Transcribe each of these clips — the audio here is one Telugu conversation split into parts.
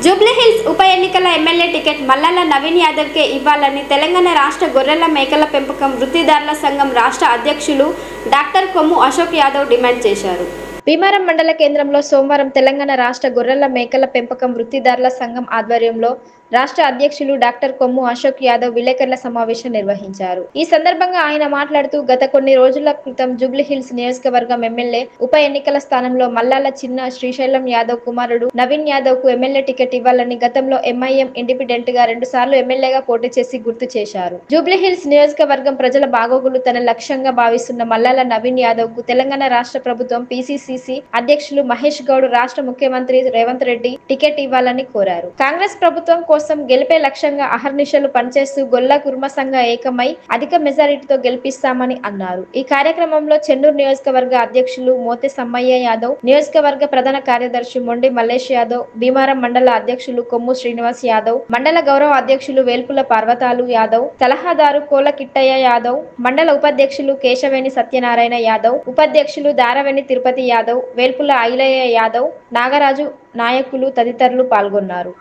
జూబ్లీహిల్స్ ఉప ఎన్నికల ఎమ్మెల్యే టికెట్ మల్లాల నవీన్ యాదవ్కే ఇవ్వాలని తెలంగాణ రాష్ట్ర గొర్రెల మేకల పెంపకం వృత్తిదారుల సంఘం రాష్ట్ర అధ్యక్షులు డాక్టర్ కొమ్ము అశోక్ యాదవ్ డిమాండ్ చేశారు. భీమారం మండల కేంద్రంలో సోమవారం తెలంగాణ రాష్ట్ర గొర్రెల మేకల పెంపకం వృత్తిదారుల సంఘం ఆధ్వర్యంలో రాష్ట్ర అధ్యక్షులు డాక్టర్ కొమ్ము అశోక్ యాదవ్ విలేకరుల సమావేశం నిర్వహించారు. ఈ సందర్భంగా ఆయన మాట్లాడుతూ గత కొన్ని రోజుల క్రితం జూబ్లీహిల్స్ నియోజకవర్గం ఎమ్మెల్యే ఉప ఎన్నికల స్థానంలో మల్లాల చిన్న శ్రీశైలం యాదవ్ కుమారుడు నవీన్ యాదవ్ కు ఎమ్మెల్యే టికెట్ ఇవ్వాలని గతంలో ఎంఐఎం ఇండిపెండెంట్ గా 2 సార్లు ఎమ్మెల్యేగా పోటీ చేసి గుర్తు చేశారు. జూబ్లీహిల్స్ నియోజకవర్గం ప్రజల బాగోగులు తన లక్ష్యంగా భావిస్తున్న మల్లాల నవీన్ యాదవ్ కు తెలంగాణ రాష్ట్ర ప్రభుత్వం పిసిసిసి అధ్యక్షులు మహేష్ గౌడ్, రాష్ట్ర ముఖ్యమంత్రి రేవంత్ రెడ్డి టికెట్ ఇవ్వాలని కోరారు. కాంగ్రెస్ ప్రభుత్వం కోసం గెలిపే లక్ష్యంగా అహర్నిశలు పనిచేస్తూ గొల్ల కుర్మ సంఘ ఏకమై అధిక మెజారిటీతో గెలిపిస్తామని అన్నారు. ఈ కార్యక్రమంలో చెన్నూరు నియోజకవర్గ అధ్యక్షులు మోతే సమ్మయ్య యాదవ్, నియోజకవర్గ ప్రధాన కార్యదర్శి మొండి మల్లేష్ యాదవ్, భీమారం మండల అధ్యక్షులు కొమ్ము శ్రీనివాస్ యాదవ్, మండల గౌరవ అధ్యక్షులు వేల్పుల పార్వతాలు యాదవ్, సలహాదారు కోల కిట్టయ్య యాదవ్, మండల ఉపాధ్యక్షులు కేశవేణి సత్యనారాయణ యాదవ్, ఉపాధ్యక్షులు దారవేణి తిరుపతి యాదవ్, వేల్పుల ఐలయ్య యాదవ్, నాగరాజు నాయకులు తదితరులు పాల్గొన్నారు.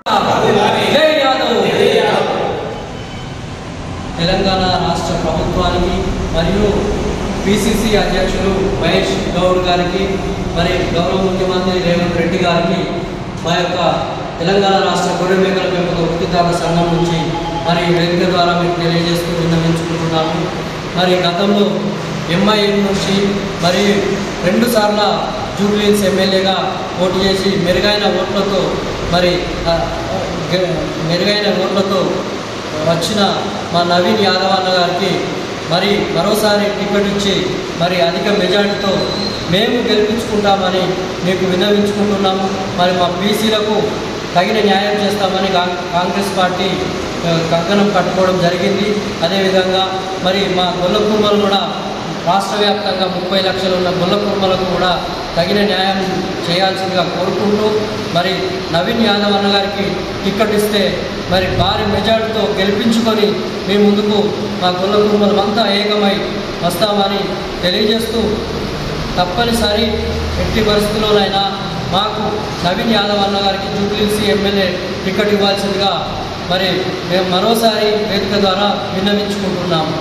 తెలంగాణ రాష్ట్ర ప్రభుత్వానికి మరియు పిసిసి అధ్యక్షులు మహేష్ గౌడ్ గారికి మరి గౌరవ ముఖ్యమంత్రి రేవంత్ రెడ్డి గారికి మా యొక్క తెలంగాణ రాష్ట్ర గొర్రె మేకల పెంపక వృత్తిదారుల సంఘం నుంచి మరి వేదిక ద్వారా మీకు తెలియజేస్తూ విన్నవించుకుంటున్నాము. మరి గతంలో ఎంఐఎం నుంచి మరి 2 సార్లు జూబ్లీహిల్స్ ఎమ్మెల్యేగా పోటీ చేసి మెరుగైన ఓట్లతో వచ్చిన మా నవీన్ యాదవ్ అన్న గారికి మరి మరోసారి టికెట్ ఇచ్చి మరి అధిక మెజార్టీతో మేము గెలిపించుకుంటామని మీకు విన్నవించుకుంటున్నాము. మరి మా బీసీలకు తగిన న్యాయం చేస్తామని కాంగ్రెస్ పార్టీ కంకణం కట్టుకోవడం జరిగింది. అదేవిధంగా మరి మా గొల్ల కుర్మలు కూడా రాష్ట్ర వ్యాప్తంగా 30 లక్షలు ఉన్న గొల్ల కుర్మలకు కూడా తగిన న్యాయం చేయాల్సిందిగా కోరుకుంటూ మరి నవీన్ యాదవ్ అన్న గారికి టికెట్ ఇస్తే మరి భారీ మెజార్టీతో గెలిపించుకొని మీ ముందుకు మా గొల్ల కుర్మలంతా ఏకమై వస్తామని తెలియజేస్తూ తప్పనిసరి ఎట్టి పరిస్థితుల్లోనైనా మాకు నవీన్ యాదవ్ అన్న గారికి జూబ్లీహిల్స్ ఎమ్మెల్యే టికెట్ ఇవ్వాల్సిందిగా మరి మేము మరోసారి వేదిక ద్వారా విన్నవించుకుంటున్నాము.